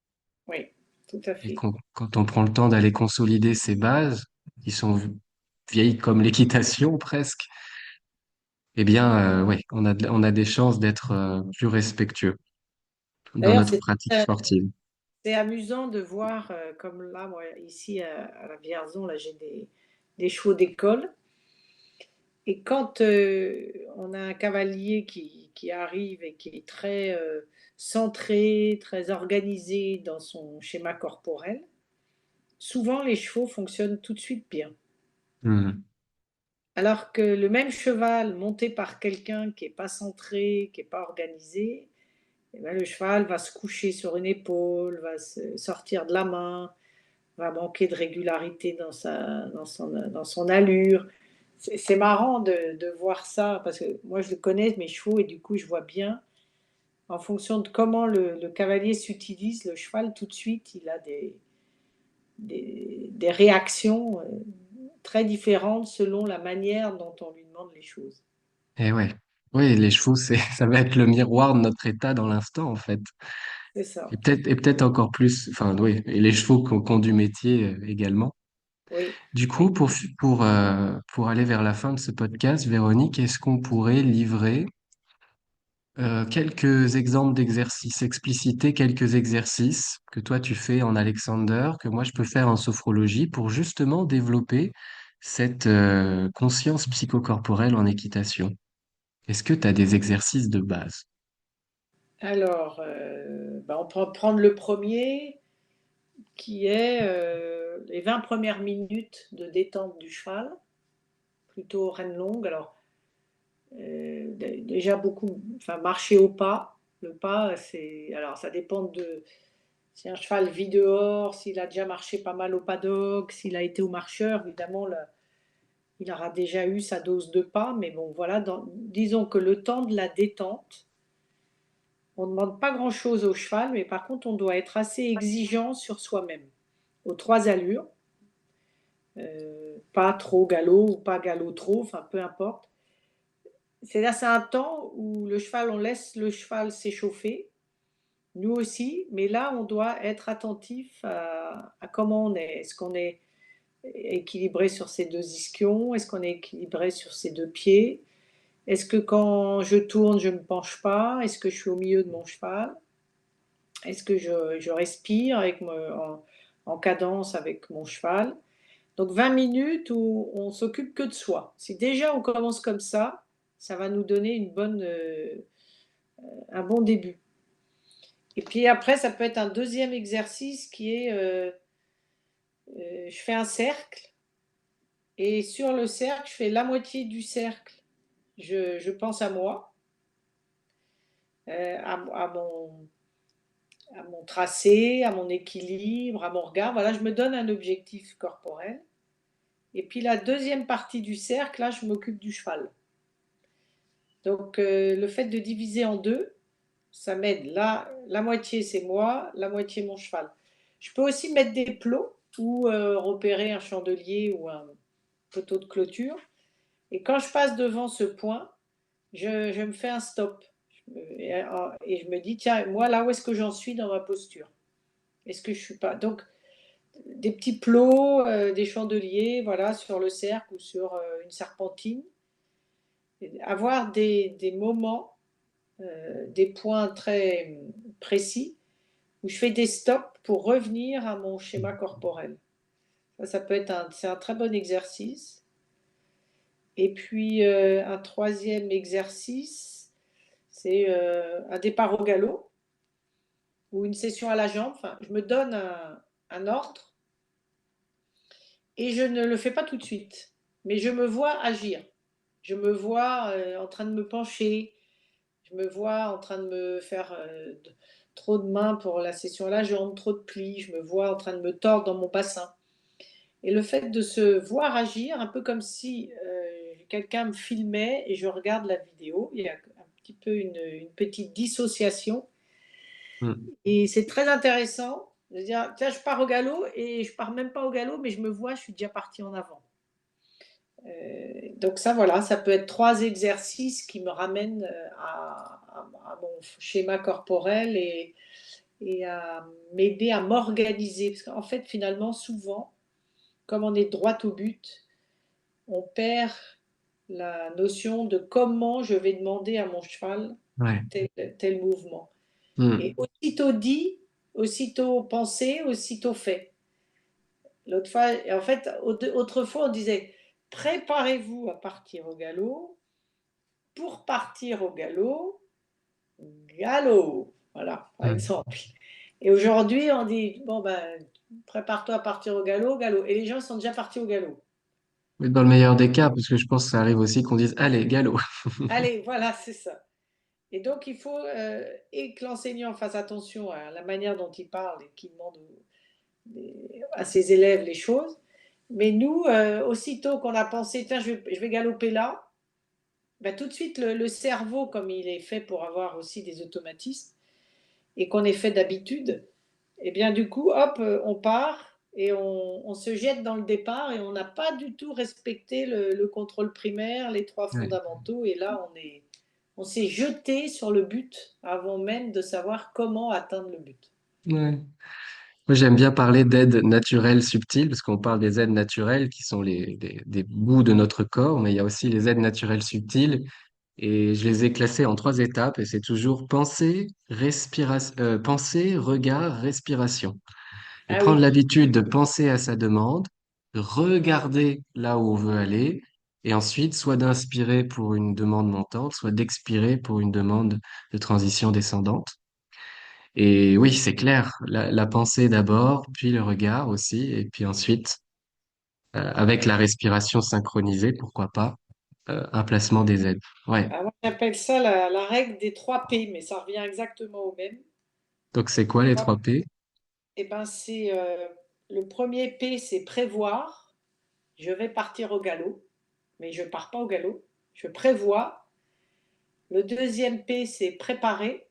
Oui, tout à Et fait. quand on prend le temps d'aller consolider ces bases, qui sont vieilles comme l'équitation presque, eh bien, ouais, on a des chances d'être plus respectueux dans D'ailleurs, notre pratique euh, sportive. c'est amusant de voir, comme là, moi, ici à la Vierzon, là, j'ai des chevaux d'école. Et quand on a un cavalier qui arrive et qui est très centré, très organisé dans son schéma corporel, souvent les chevaux fonctionnent tout de suite bien. Hmm. Alors que le même cheval monté par quelqu'un qui n'est pas centré, qui n'est pas organisé, eh ben, le cheval va se coucher sur une épaule, va se sortir de la main, va manquer de régularité dans son allure. C'est marrant de voir ça, parce que moi je connais mes chevaux et du coup je vois bien, en fonction de comment le cavalier s'utilise, le cheval tout de suite il a des réactions très différentes selon la manière dont on lui demande les choses. Et ouais. Oui, les chevaux, ça va être le miroir de notre état dans l'instant, en fait. C'est ça. Et peut-être encore plus, enfin, oui, et les chevaux qui ont du métier également. Oui, Du coup, oui. pour aller vers la fin de ce podcast, Véronique, est-ce qu'on pourrait livrer quelques exemples d'exercices, expliciter quelques exercices que toi tu fais en Alexander, que moi je peux faire en sophrologie pour justement développer cette conscience psychocorporelle en équitation? Est-ce que tu as des exercices de base? Alors, bah, on peut prendre le premier qui est les 20 premières minutes de détente du cheval, plutôt reine longue. Alors, déjà beaucoup, enfin, marcher au pas. Le pas, c'est. Alors, ça dépend de si un cheval vit dehors, s'il a déjà marché pas mal au paddock, s'il a été au marcheur, évidemment, là, il aura déjà eu sa dose de pas. Mais bon, voilà, disons que le temps de la détente, on ne demande pas grand-chose au cheval, mais par contre, on doit être assez exigeant sur soi-même, aux trois allures. Pas trop galop ou pas galop trop, enfin peu importe. C'est-à-dire c'est un temps où le cheval, on laisse le cheval s'échauffer, nous aussi, mais là on doit être attentif à comment on est. Est-ce qu'on est équilibré sur ses deux ischions? Est-ce qu'on est équilibré sur ses deux pieds? Est-ce que quand je tourne, je ne me penche pas? Est-ce que je suis au milieu de mon cheval? Est-ce que je respire en cadence avec mon cheval? Donc 20 minutes où on s'occupe que de soi. Si déjà on commence comme ça va nous donner un bon début. Et puis après, ça peut être un deuxième exercice qui est, je fais un cercle et sur le cercle, je fais la moitié du cercle. Je pense à moi, euh, à, à mon, à mon tracé, à mon équilibre, à mon regard. Voilà, je me donne un objectif corporel. Et puis la deuxième partie du cercle, là, je m'occupe du cheval. Donc le fait de diviser en deux, ça m'aide. Là, la moitié c'est moi, la moitié mon cheval. Je peux aussi mettre des plots ou repérer un chandelier ou un poteau de clôture. Et quand je passe devant ce point, je me fais un stop. Et je me dis, tiens, moi là, où est-ce que j'en suis dans ma posture? Est-ce que je suis pas. Donc, des petits plots, des chandeliers, voilà, sur le cercle ou sur une serpentine. Avoir des moments, des points très précis où je fais des stops pour revenir à mon schéma corporel. Ça peut être c'est un très bon exercice. Et puis un troisième exercice, c'est un départ au galop ou une session à la jambe. Enfin, je me donne un ordre et je ne le fais pas tout de suite, mais je me vois agir. Je me vois en train de me pencher, je me vois en train de me faire trop de mains pour la session à la jambe, trop de plis, je me vois en train de me tordre dans mon bassin. Et le fait de se voir agir, un peu comme si quelqu'un me filmait et je regarde la vidéo, il y a un petit peu une petite dissociation. Hmm. Et c'est très intéressant de dire, tiens, je pars au galop et je pars même pas au galop, mais je me vois, je suis déjà parti en avant. Donc ça, voilà, ça peut être trois exercices qui me ramènent à mon schéma corporel et à m'aider à m'organiser. Parce qu'en fait, finalement, souvent, comme on est droit au but, on perd la notion de comment je vais demander à mon cheval Ouais. tel mouvement. Et Hmm. aussitôt dit, aussitôt pensé, aussitôt fait. L'autre fois, en fait, autrefois, on disait préparez-vous à partir au galop. Pour partir au galop, galop. Voilà, par Hmm. exemple. Et aujourd'hui, on dit bon, ben, prépare-toi à partir au galop, galop. Et les gens sont déjà partis au galop. Mais dans le meilleur des cas, parce que je pense que ça arrive aussi qu'on dise, allez, galop. Allez, voilà, c'est ça. Et donc, il faut et que l'enseignant fasse attention à la manière dont il parle et qu'il demande à ses élèves les choses. Mais nous, aussitôt qu'on a pensé, tiens, je vais galoper là, ben, tout de suite, le cerveau, comme il est fait pour avoir aussi des automatismes et qu'on est fait d'habitude, et bien du coup, hop, on part et on se jette dans le départ et on n'a pas du tout respecté le contrôle primaire, les trois Ouais. fondamentaux. Et là, on s'est jeté sur le but avant même de savoir comment atteindre le but. Ouais. Moi, j'aime bien parler d'aides naturelles subtiles, parce qu'on parle des aides naturelles qui sont des bouts de notre corps, mais il y a aussi les aides naturelles subtiles. Et je les ai classées en 3 étapes, et c'est toujours pensée, regard, respiration. Et Ah prendre oui, l'habitude de penser à sa demande, de regarder là où on veut aller, et ensuite soit d'inspirer pour une demande montante, soit d'expirer pour une demande de transition descendante. Et oui, c'est clair, la pensée d'abord, puis le regard aussi, et puis ensuite, avec la respiration synchronisée, pourquoi pas, un placement des aides. Ouais. ah, moi j'appelle ça la règle des 3 P, mais ça revient exactement au même. Donc c'est quoi les 3 P? Et ben c'est le premier P, c'est prévoir. Je vais partir au galop, mais je pars pas au galop. Je prévois. Le deuxième P, c'est préparer.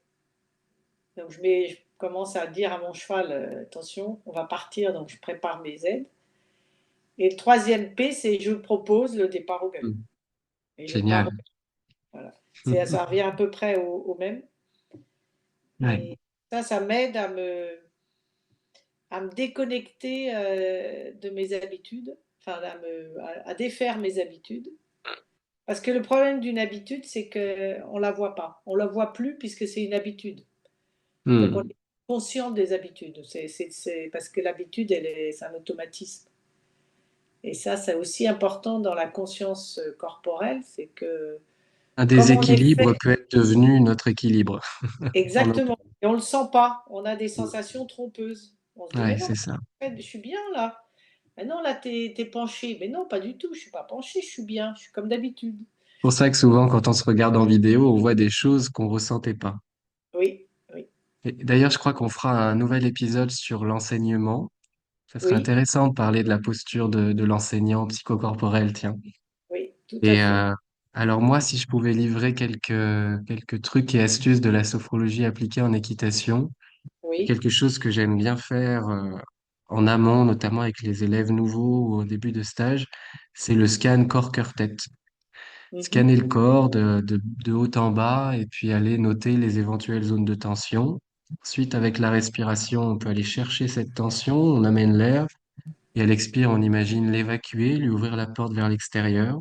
Donc je commence à dire à mon cheval, attention, on va partir, donc je prépare mes aides. Et le troisième P, c'est je propose le départ au galop. Hmm, Et je pars. génial. Voilà. Ça revient à peu près au même. Ouais. Et ça m'aide à me déconnecter de mes habitudes, enfin à défaire mes habitudes. Parce que le problème d'une habitude, c'est qu'on ne la voit pas. On ne la voit plus puisque c'est une habitude. Donc on Hmm. est conscient des habitudes. Parce que l'habitude, c'est un automatisme. Et ça, c'est aussi important dans la conscience corporelle, c'est que Un comme on est déséquilibre fait peut être devenu notre équilibre. En autre- exactement, et on ne le sent pas, on a des sensations trompeuses. On se dit, mais Ouais, non, c'est ça. je suis bien là. Mais non, là, t'es penché. Mais non, pas du tout, je suis pas penché, je suis bien, je suis comme d'habitude. C'est pour ça que souvent, quand on se regarde en vidéo, on voit des choses qu'on ressentait pas. Oui, oui, Et d'ailleurs, je crois qu'on fera un nouvel épisode sur l'enseignement. Ça serait oui, intéressant de parler de la posture de l'enseignant psychocorporel, tiens. oui, tout à Et fait. alors moi, si je pouvais livrer quelques trucs et astuces de la sophrologie appliquée en équitation, Oui. quelque chose que j'aime bien faire en amont, notamment avec les élèves nouveaux ou au début de stage, c'est le scan corps-cœur-tête. Mhm. Scanner le corps de haut en bas et puis aller noter les éventuelles zones de tension. Ensuite, avec la respiration, on peut aller chercher cette tension, on amène l'air et à l'expire, on imagine l'évacuer, lui ouvrir la porte vers l'extérieur.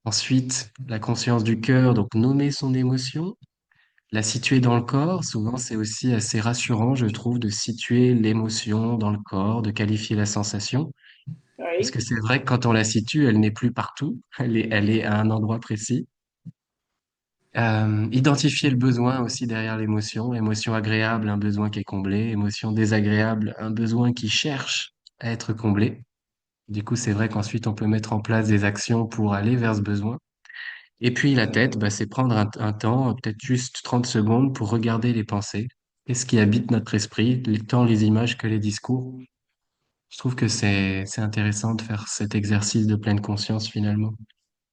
Ensuite, la conscience du cœur, donc nommer son émotion, la situer dans le corps. Souvent, c'est aussi assez rassurant, je trouve, de situer l'émotion dans le corps, de qualifier la sensation. Parce que Oui. c'est vrai que quand on la situe, elle n'est plus partout, elle est à un endroit précis. Identifier le besoin aussi derrière l'émotion. Émotion agréable, un besoin qui est comblé. Émotion désagréable, un besoin qui cherche à être comblé. Du coup, c'est vrai qu'ensuite, on peut mettre en place des actions pour aller vers ce besoin. Et puis la tête, bah, c'est prendre un temps, peut-être juste 30 secondes pour regarder les pensées. Qu'est-ce qui habite notre esprit, tant les images que les discours. Je trouve que c'est intéressant de faire cet exercice de pleine conscience finalement.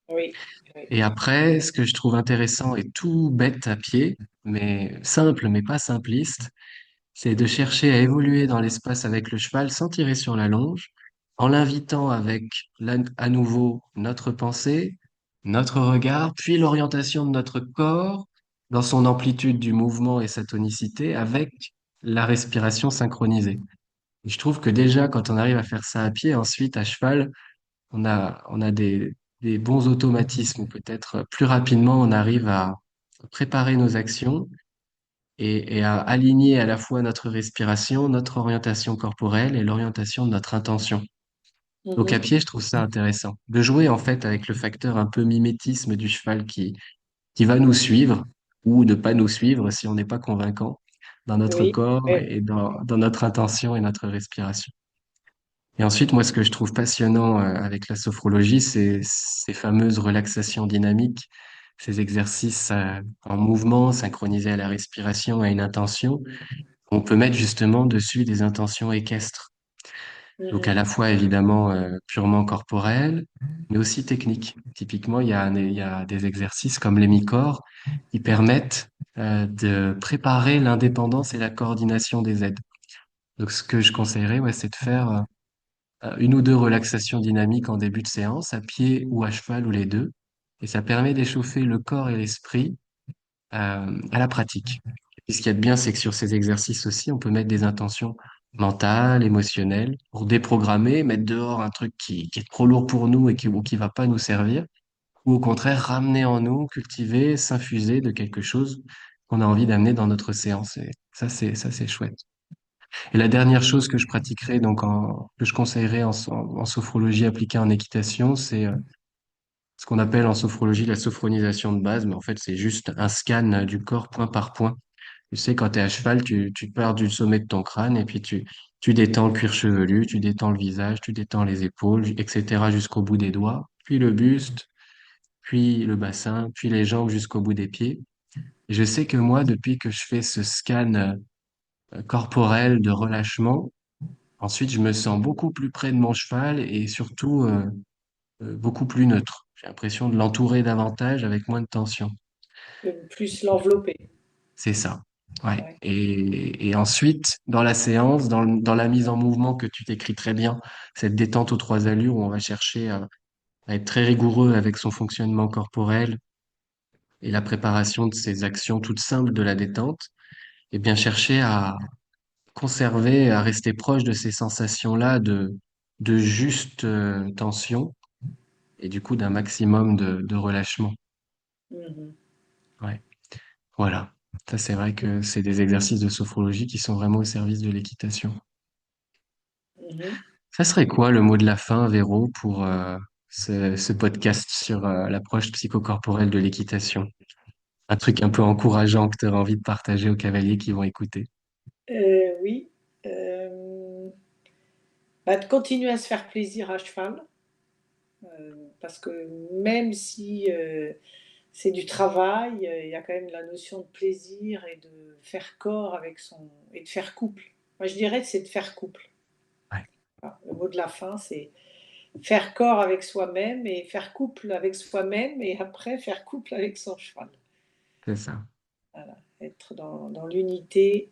Oui. Oui. Et après, ce que je trouve intéressant et tout bête à pied, mais simple, mais pas simpliste, c'est de chercher à évoluer dans l'espace avec le cheval sans tirer sur la longe, en l'invitant avec à nouveau notre pensée, notre regard, puis l'orientation de notre corps dans son amplitude du mouvement et sa tonicité avec la respiration synchronisée. Et je trouve que déjà, quand on arrive à faire ça à pied, ensuite à cheval, on a des bons automatismes, ou peut-être plus rapidement, on arrive à préparer nos actions et à aligner à la fois notre respiration, notre orientation corporelle et l'orientation de notre intention. Donc à Mhm. pied, je trouve ça intéressant de jouer en fait avec le facteur un peu mimétisme du cheval qui va nous suivre ou ne pas nous suivre si on n'est pas convaincant dans notre Oui. corps Oui. et dans notre intention et notre respiration. Et ensuite, moi, ce que je trouve passionnant avec la sophrologie, c'est ces fameuses relaxations dynamiques, ces exercices en mouvement, synchronisés à la respiration, à une intention. On peut mettre justement dessus des intentions équestres. Donc à Mhm. la fois évidemment purement corporelles, mais aussi techniques. Typiquement, il y a des exercices comme les mi-corps qui permettent de préparer l'indépendance et la coordination des aides. Donc ce que je conseillerais, ouais, c'est de faire une ou deux relaxations dynamiques en début de séance, à pied ou à cheval ou les deux. Et ça permet d'échauffer le corps et l'esprit à la pratique. Et ce qu'il y a de bien, c'est que sur ces exercices aussi, on peut mettre des intentions mental, émotionnel, pour déprogrammer, mettre dehors un truc qui est trop lourd pour nous ou qui va pas nous servir, ou au contraire ramener en nous, cultiver, s'infuser de quelque chose qu'on a envie d'amener dans notre séance. Et ça, c'est chouette. Et la dernière chose que je pratiquerai, que je conseillerais en sophrologie appliquée en équitation, c'est ce qu'on appelle en sophrologie la sophronisation de base, mais en fait, c'est juste un scan du corps point par point. Tu sais, quand tu es à cheval, tu pars du sommet de ton crâne et puis tu détends le cuir chevelu, tu détends le visage, tu détends les épaules, etc. jusqu'au bout des doigts, puis le buste, puis le bassin, puis les jambes jusqu'au bout des pieds. Et je sais que moi, depuis que je fais ce scan corporel de relâchement, ensuite, je me sens beaucoup plus près de mon cheval et surtout beaucoup plus neutre. J'ai l'impression de l'entourer davantage avec moins de tension. Plus l'envelopper. C'est ça. Ouais. Ouais. Et ensuite, dans la séance, dans la mise en mouvement que tu décris très bien, cette détente aux trois allures où on va chercher à être très rigoureux avec son fonctionnement corporel et la préparation de ces actions toutes simples de la détente, et bien chercher à conserver, à rester proche de ces sensations-là de juste tension et du coup d'un maximum de relâchement. Mhm. Ouais. Voilà. Ça, c'est vrai que c'est des exercices de sophrologie qui sont vraiment au service de l'équitation. Mhm. Ça serait quoi le mot de la fin, Véro, pour ce podcast sur l'approche psychocorporelle de l'équitation? Un truc un peu encourageant que tu aurais envie de partager aux cavaliers qui vont écouter. Oui. Euh, Bah, de continuer à se faire plaisir à cheval, parce que même si c'est du travail, il y a quand même la notion de plaisir et de faire corps avec son et de faire couple. Moi, je dirais que c'est de faire couple. Ouais, Voilà. Le mot de la fin, c'est faire corps avec soi-même et faire couple avec soi-même et après faire couple avec son cheval. c'est ça. Voilà. Être dans l'unité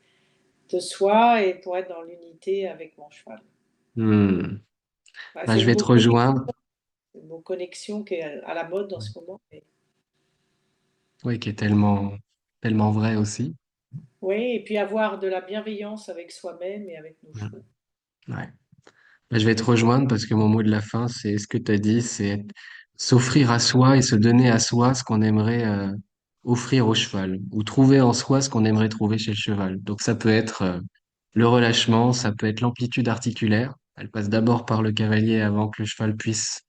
de soi et pour être dans l'unité avec mon cheval. Hmm. Voilà, Bah, c'est je le vais te mot connexion, rejoindre. le mot connexion qui est à la mode en ce moment. Oui, qui est tellement vrai aussi. Oui, et puis avoir de la bienveillance avec soi-même et avec nos Hmm. chevaux. Ouais. Bah, je vais te rejoindre parce que mon mot de la fin, c'est ce que tu as dit, c'est s'offrir à soi et se donner à soi ce qu'on aimerait offrir au cheval ou trouver en soi ce qu'on aimerait trouver chez le cheval. Donc ça peut être le relâchement, ça peut être l'amplitude articulaire. Elle passe d'abord par le cavalier avant que le cheval puisse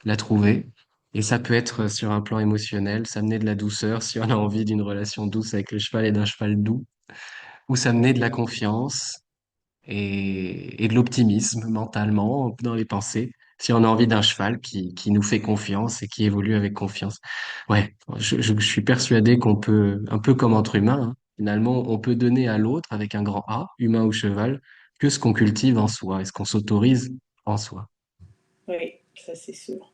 la trouver. Et ça peut être sur un plan émotionnel, s'amener de la douceur si on a envie d'une relation douce avec le cheval et d'un cheval doux, ou s'amener de la confiance et de l'optimisme mentalement dans les pensées, si on a envie d'un cheval qui nous fait confiance et qui évolue avec confiance. Ouais, je suis persuadé qu'on peut, un peu comme entre humains, hein, finalement, on peut donner à l'autre avec un grand A, humain ou cheval, que ce qu'on cultive en soi et ce qu'on s'autorise en soi. Oui, ça c'est sûr.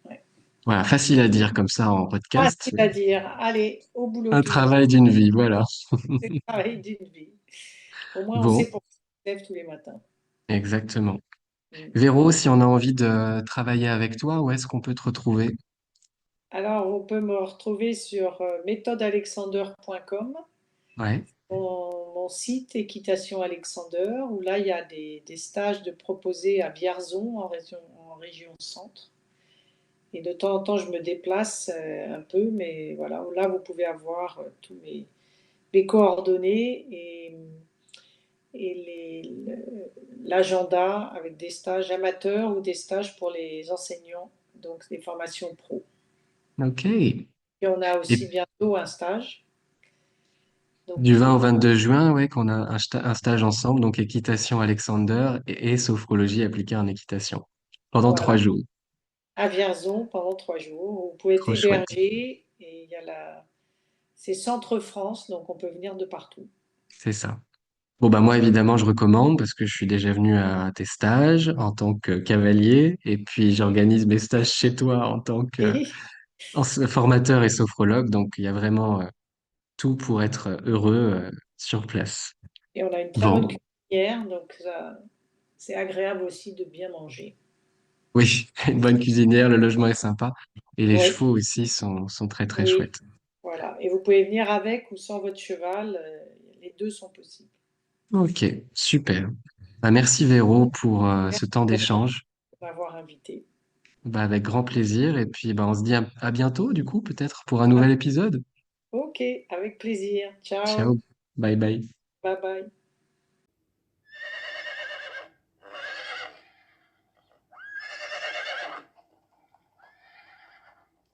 Ouais. Voilà, facile à dire comme ça en Ah, podcast, mais c'est-à-dire, allez, au boulot un tous les matins, travail d'une vie, voilà. c'est le travail d'une vie. Au moins, on sait Bon, pourquoi on se lève tous les matins. exactement. Mm. Véro, si on a envie de travailler avec toi, où est-ce qu'on peut te retrouver? Alors, on peut me retrouver sur méthodealexander.com, Ouais. mon site Équitation Alexander, où là, il y a des stages de proposés à Vierzon, en région centre. Et de temps en temps, je me déplace un peu, mais voilà, là, vous pouvez avoir tous mes coordonnées et l'agenda avec des stages amateurs ou des stages pour les enseignants, donc des formations pro. Ok. Et on a Et aussi bientôt un stage. du Donc, 20 au 22 juin, ouais, qu'on a un stage ensemble, donc équitation Alexander et sophrologie appliquée en équitation. Pendant voilà, 3 jours. à Vierzon pendant 3 jours. Vous pouvez être Trop chouette. hébergé et c'est Centre France, donc on peut venir de partout. C'est ça. Bon, bah, moi, évidemment, je recommande parce que je suis déjà venu à tes stages en tant que cavalier et puis j'organise mes stages chez toi en tant que Et, formateur et sophrologue. Donc, il y a vraiment tout pour être heureux sur place. et on a une très bonne Bon, cuisinière, donc c'est agréable aussi de bien manger. oui, une bonne cuisinière, le logement est sympa et les Oui, chevaux aussi sont très, très oui, chouettes. voilà. Et vous pouvez venir avec ou sans votre cheval, les deux sont possibles. Ok, super. Bah, merci Véro pour ce Merci temps d'échange. de m'avoir invité. Bah, avec grand plaisir. Et puis bah, on se dit à bientôt, du coup, peut-être pour un nouvel épisode. Ok, avec plaisir. Ciao. Ciao. Bye bye. Bye bye.